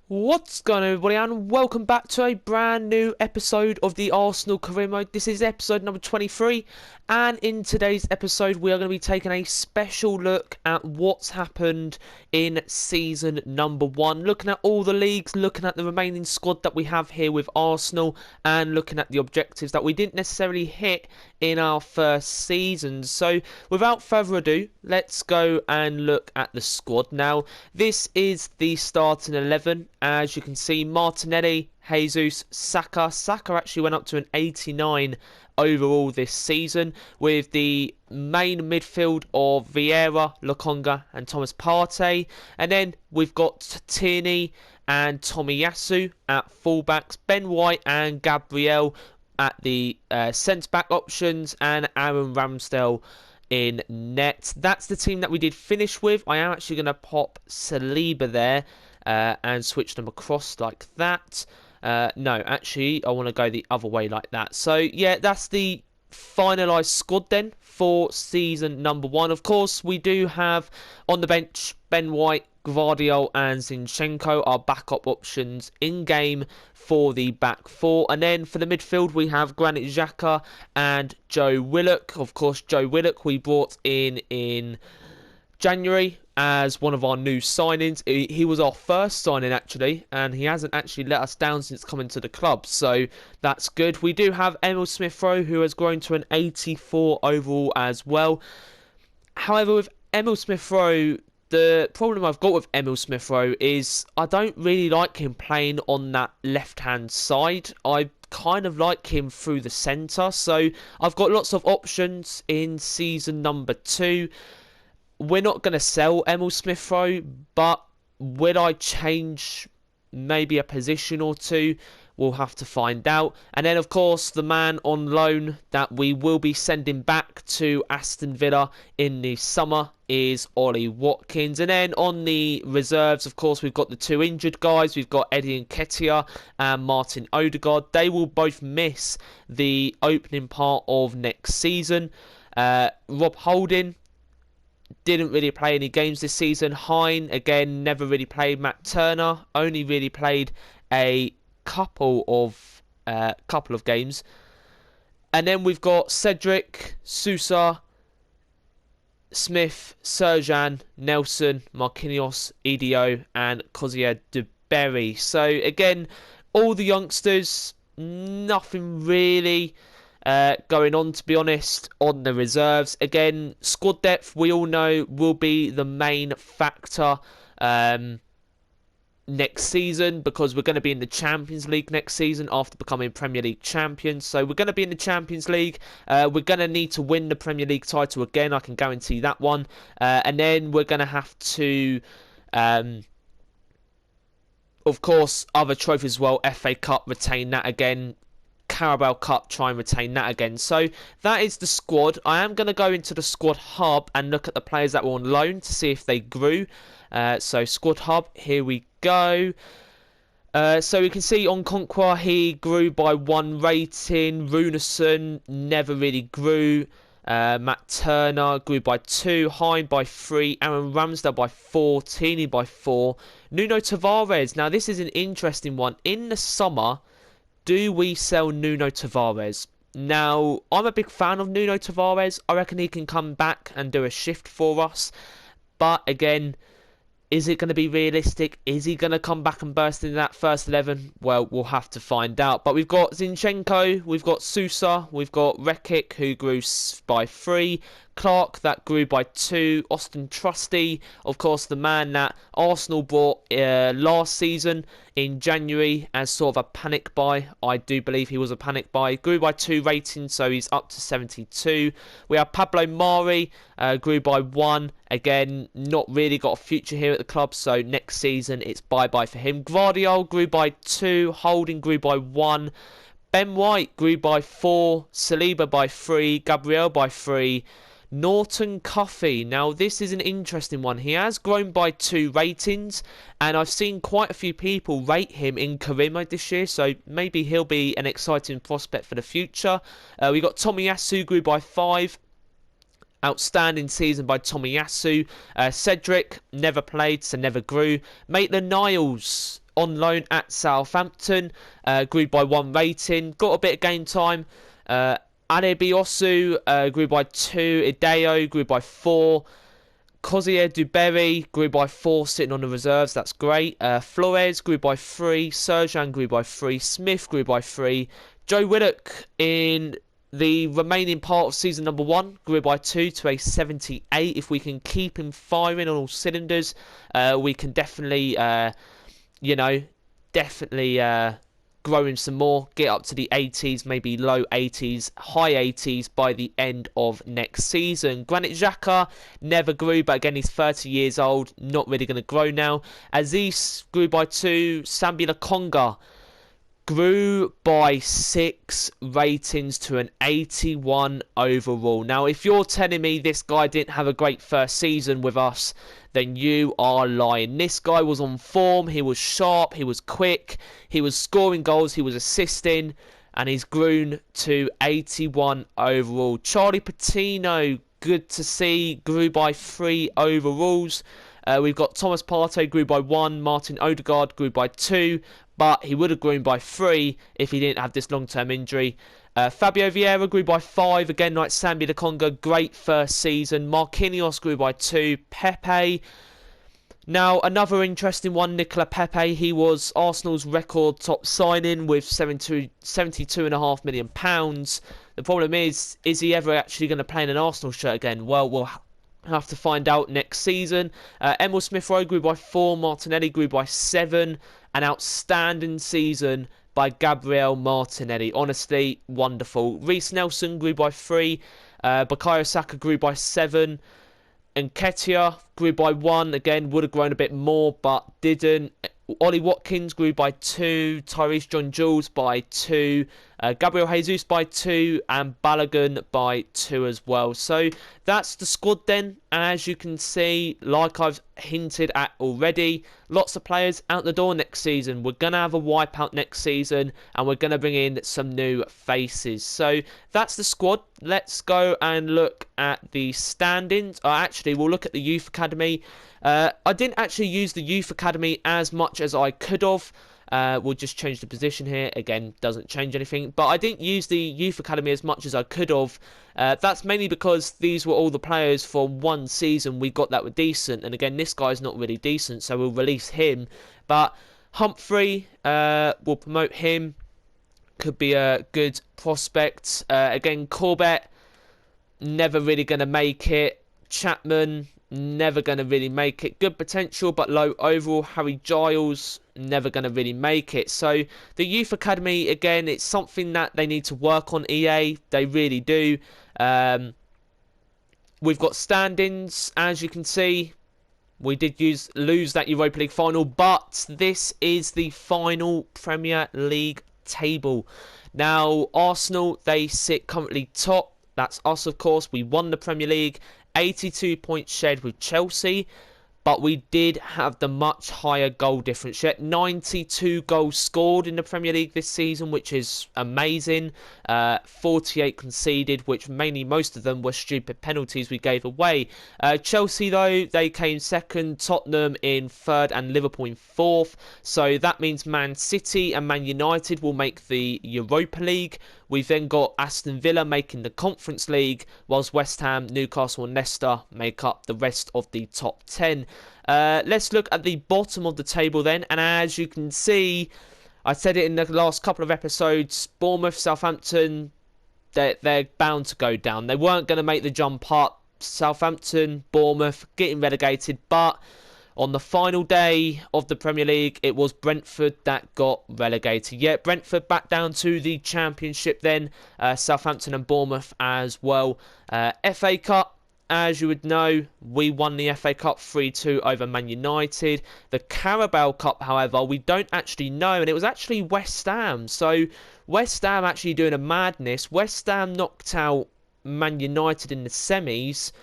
What's going on, everybody, and welcome back to a brand new episode of the Arsenal Career Mode. This is episode number 23, and in today's episode we are going to be taking a special look at what's happened in season number 1, looking at all the leagues, looking at the remaining squad that we have here with Arsenal, and looking at the objectives that we didn't necessarily hit in our first season. So without further ado, let's go and look at the squad. Now, this is the starting 11. As you can see, Martinelli, Jesus, Saka. Saka actually went up to an 89 overall this season, with the main midfield of Vieira, Lokonga and Thomas Partey. And then we've got Tierney and Tomiyasu at fullbacks, Ben White and Gabriel at the centre-back options, and Aaron Ramsdale in net. That's the team that we did finish with. I am actually going to pop Saliba there and switch them across like that. No, actually, I want to go the other way like that. So, yeah, that's the finalised squad then for season number 1. Of course, we do have on the bench Ben White, Gvardiol and Zinchenko are backup options in-game for the back four. And then for the midfield, we have Granit Xhaka and Joe Willock. Of course, Joe Willock we brought in January as one of our new signings. He was our first signing actually, and he hasn't actually let us down since coming to the club, so that's good. We do have Emil Smith-Rowe, who has grown to an 84 overall as well. However, with Emil Smith-Rowe, the problem I've got with Emil Smith-Rowe is I don't really like him playing on that left-hand side. I kind of like him through the centre, so I've got lots of options in season number 2. We're not going to sell Emil Smith-Rowe, but will I change maybe a position or two? We'll have to find out. And then, of course, the man on loan that we will be sending back to Aston Villa in the summer is Ollie Watkins. And then on the reserves, of course, we've got the two injured guys. We've got Eddie Nketiah and Martin Odegaard. They will both miss the opening part of next season. Rob Holding didn't really play any games this season. Hine, again, never really played. Matt Turner only really played a couple of games. And then we've got Cedric, Sousa, Smith, Serjan, Nelson, Marquinhos, Edio and Cozier de Berry. So again, all the youngsters, nothing really going on, to be honest, on the reserves. Again, squad depth, we all know, will be the main factor next season, because we're going to be in the Champions League next season after becoming Premier League champions. So we're going to be in the Champions League. We're going to need to win the Premier League title again, I can guarantee that one. And then we're going to have to, of course, other trophies as well. FA Cup, retain that again. Carabao Cup, try and retain that again. So that is the squad. I am going to go into the squad hub and look at the players that were on loan to see if they grew. So squad hub, here we go. So we can see on Conquer he grew by 1 rating. Runason never really grew. Matt Turner grew by 2, Hine by 3, Aaron Ramsdale by 4, Tierney by 4, Nuno Tavares. Now this is an interesting one. In the summer, do we sell Nuno Tavares? Now, I'm a big fan of Nuno Tavares. I reckon he can come back and do a shift for us. But again, is it going to be realistic? Is he going to come back and burst into that first 11? Well, we'll have to find out. But we've got Zinchenko, we've got Sousa, we've got Rekic, who grew by 3, Clark, that grew by 2, Austin Trusty, of course, the man that Arsenal bought last season in January as sort of a panic buy. I do believe he was a panic buy. Grew by 2 ratings, so he's up to 72. We have Pablo Mari, grew by 1. Again, not really got a future here at the club, so next season it's bye-bye for him. Gvardiol grew by 2. Holding grew by 1. Ben White grew by 4. Saliba by 3. Gabriel by 3. Norton Cuffy. Now, this is an interesting one. He has grown by 2 ratings, and I've seen quite a few people rate him in career mode this year, so maybe he'll be an exciting prospect for the future. We got Tomiyasu, grew by 5. Outstanding season by Tomiyasu. Cedric, never played, so never grew. Maitland-Niles on loan at Southampton, grew by 1 rating, got a bit of game time. Adebiosu grew by 2, Ideo grew by 4, Cozier Duberry grew by 4, sitting on the reserves, that's great. Flores grew by 3, Serjan grew by 3, Smith grew by 3, Joe Willock in the remaining part of season number 1 grew by 2 to a 78. If we can keep him firing on all cylinders, we can definitely, grow him some more, get up to the 80s, maybe low 80s, high 80s by the end of next season. Granit Xhaka never grew, but again, he's 30 years old, not really going to grow now. Aziz grew by 2, Sambi Lokonga grew by 6 ratings to an 81 overall. Now, if you're telling me this guy didn't have a great first season with us, then you are lying. This guy was on form, he was sharp, he was quick, he was scoring goals, he was assisting, and he's grown to 81 overall. Charlie Patino, good to see, grew by 3 overalls. We've got Thomas Partey grew by 1, Martin Odegaard grew by 2, but he would have grown by 3 if he didn't have this long-term injury. Fabio Vieira grew by 5, again like Sambi Lokonga, great first season. Marquinhos grew by 2, Pepe. Now, another interesting one, Nicola Pepe. He was Arsenal's record top signing with £72.5 million. The problem is he ever actually going to play in an Arsenal shirt again? Well, we'll have to find out next season. Emil Smith-Rowe grew by 4, Martinelli grew by 7. An outstanding season by Gabriel Martinelli. Honestly, wonderful. Reece Nelson grew by 3. Bukayo Saka grew by 7. Nketiah grew by 1. Again, would have grown a bit more, but didn't. Ollie Watkins grew by 2. Tyrese John-Jules by 2. Gabriel Jesus by 2. And Balogun by 2 as well. So that's the squad then. As you can see, like I've hinted at already, lots of players out the door next season. We're going to have a wipeout next season, and we're going to bring in some new faces. So that's the squad. Let's go and look at the standings. Actually, we'll look at the Youth Academy. I didn't actually use the Youth Academy as much as I could have. We'll just change the position here. Again, doesn't change anything. But I didn't use the Youth Academy as much as I could have. That's mainly because these were all the players for one season we got that were decent. And again, this guy's not really decent, so we'll release him. But Humphrey, we'll promote him. Could be a good prospect. Again, Corbett, never really going to make it. Chapman, never going to really make it. Good potential, but low overall. Harry Giles, never going to really make it. So the Youth Academy, again, it's something that they need to work on, EA. They really do. We've got standings, as you can see. We did lose that Europa League final, but this is the final Premier League table. Now, Arsenal, they sit currently top. That's us, of course. We won the Premier League. 82 points shared with Chelsea, but we did have the much higher goal difference. Yet 92 goals scored in the Premier League this season, which is amazing. 48 conceded, which mainly most of them were stupid penalties we gave away. Chelsea, though, they came second, Tottenham in third, and Liverpool in fourth. So that means Man City and Man United will make the Europa League. We've then got Aston Villa making the Conference League, whilst West Ham, Newcastle and Leicester make up the rest of the top 10. Let's look at the bottom of the table then, and as you can see, I said it in the last couple of episodes, Bournemouth, Southampton, they're bound to go down. They weren't going to make the jump up. Southampton, Bournemouth getting relegated, but on the final day of the Premier League, it was Brentford that got relegated. Yeah, Brentford back down to the Championship then. Southampton and Bournemouth as well. FA Cup, as you would know, we won the FA Cup 3-2 over Man United. The Carabao Cup, however, we don't actually know, and it was actually West Ham. So West Ham actually doing a madness. West Ham knocked out Man United in the semis.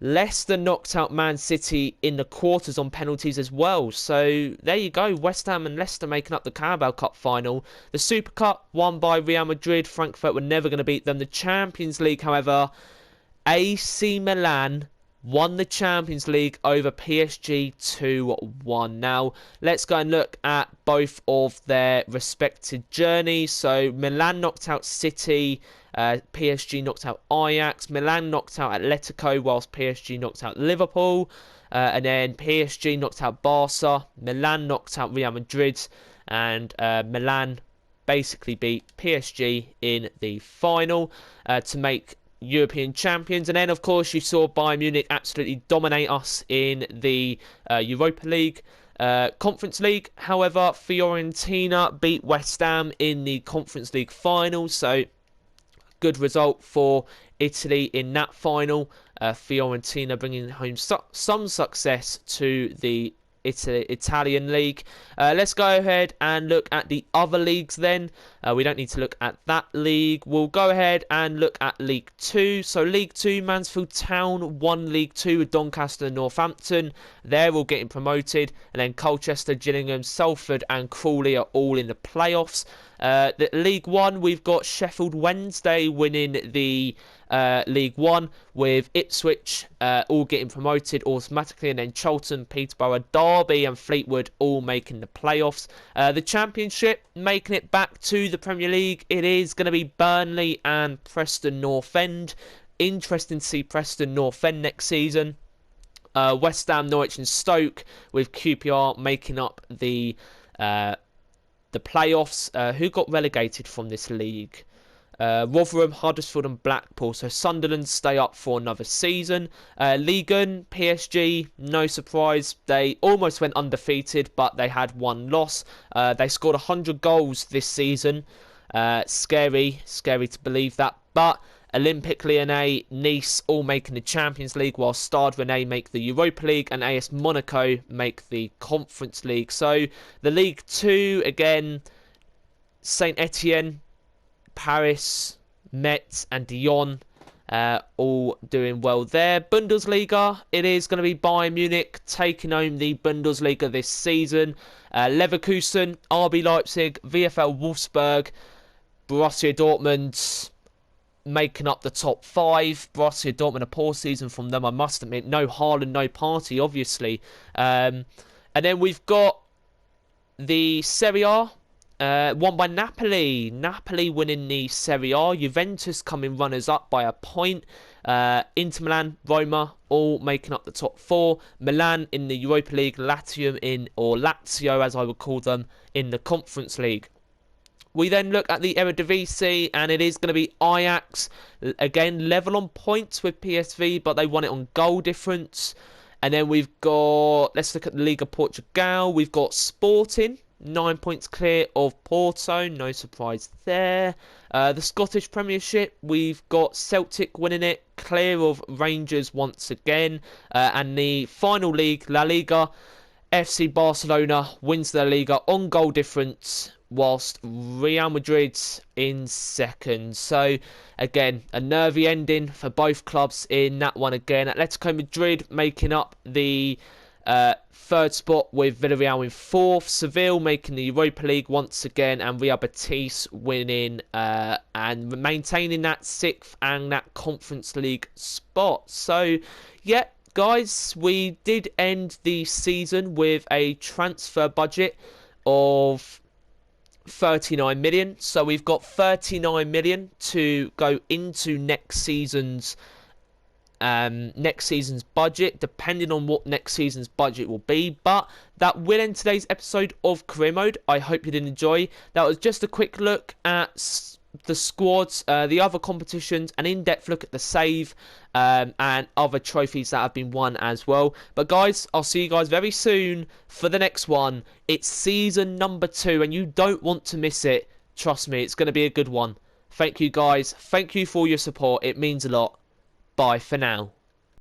Leicester knocked out Man City in the quarters on penalties as well. So there you go, West Ham and Leicester making up the Carabao Cup final. The Super Cup won by Real Madrid. Frankfurt were never going to beat them. The Champions League, however, AC Milan won the Champions League over PSG 2-1. Now, let's go and look at both of their respective journeys. So, Milan knocked out City, PSG knocked out Ajax, Milan knocked out Atletico, whilst PSG knocked out Liverpool, and then PSG knocked out Barca, Milan knocked out Real Madrid, and Milan basically beat PSG in the final to make European champions. And then, of course, you saw Bayern Munich absolutely dominate us in the Europa League. Conference League. However, Fiorentina beat West Ham in the Conference League final, so good result for Italy in that final. Fiorentina bringing home some success to the Italian league. Let's go ahead and look at the other leagues then. We don't need to look at that league. We'll go ahead and look at League 2. So League 2, Mansfield Town won League 2 with Doncaster and Northampton. They're all getting promoted. And then Colchester, Gillingham, Salford and Crawley are all in the playoffs. The League 1, we've got Sheffield Wednesday winning the League 1 with Ipswich all getting promoted automatically, and then Charlton, Peterborough, Derby and Fleetwood all making the playoffs. The Championship, making it back to the Premier League, it is going to be Burnley and Preston North End. Interesting to see Preston North End next season. West Ham, Norwich and Stoke with QPR making up the playoffs. Who got relegated from this league? Rotherham, Huddersfield and Blackpool. So Sunderland stay up for another season. Ligue 1, PSG, no surprise. They almost went undefeated, but they had one loss. They scored 100 goals this season. Scary to believe that. But Olympique Lyonnais, Nice all making the Champions League, while Stade Rennais make the Europa League and AS Monaco make the Conference League. So the League 2, again, Saint Etienne, Paris, Metz and Dijon all doing well there. Bundesliga, it is going to be Bayern Munich taking home the Bundesliga this season. Leverkusen, RB Leipzig, VfL Wolfsburg, Borussia Dortmund making up the top 5. Borussia Dortmund, a poor season from them, I must admit. No Haaland, no Party, obviously. And then we've got the Serie A. Won by Napoli. Napoli winning the Serie A. Juventus coming runners-up by a point. Inter Milan, Roma, all making up the top 4. Milan in the Europa League. Lazio, as I would call them, in the Conference League. We then look at the Eredivisie, and it is going to be Ajax. Again, level on points with PSV, but they won it on goal difference. And then we've got, let's look at the Liga Portugal. We've got Sporting, 9 points clear of Porto, no surprise there. The Scottish Premiership, we've got Celtic winning it, clear of Rangers once again. And the final league, La Liga, FC Barcelona wins the Liga on goal difference, whilst Real Madrid in second. So again, a nervy ending for both clubs in that one again. Atletico Madrid making up the third spot with Villarreal in 4th. Seville making the Europa League once again, and Real Betis winning and maintaining that 6th and that Conference League spot. So yeah, guys, we did end the season with a transfer budget of 39 million. So we've got 39 million to go into next season's budget, depending on what next season's budget will be. But that will end today's episode of Career Mode. I hope you did enjoy. That was just a quick look at the squads, the other competitions, an in-depth look at the save, and other trophies that have been won as well. But guys, I'll see you guys very soon for the next one. It's season number 2, and you don't want to miss it. Trust me, it's going to be a good one. Thank you guys. Thank you for your support. It means a lot. Bye for now.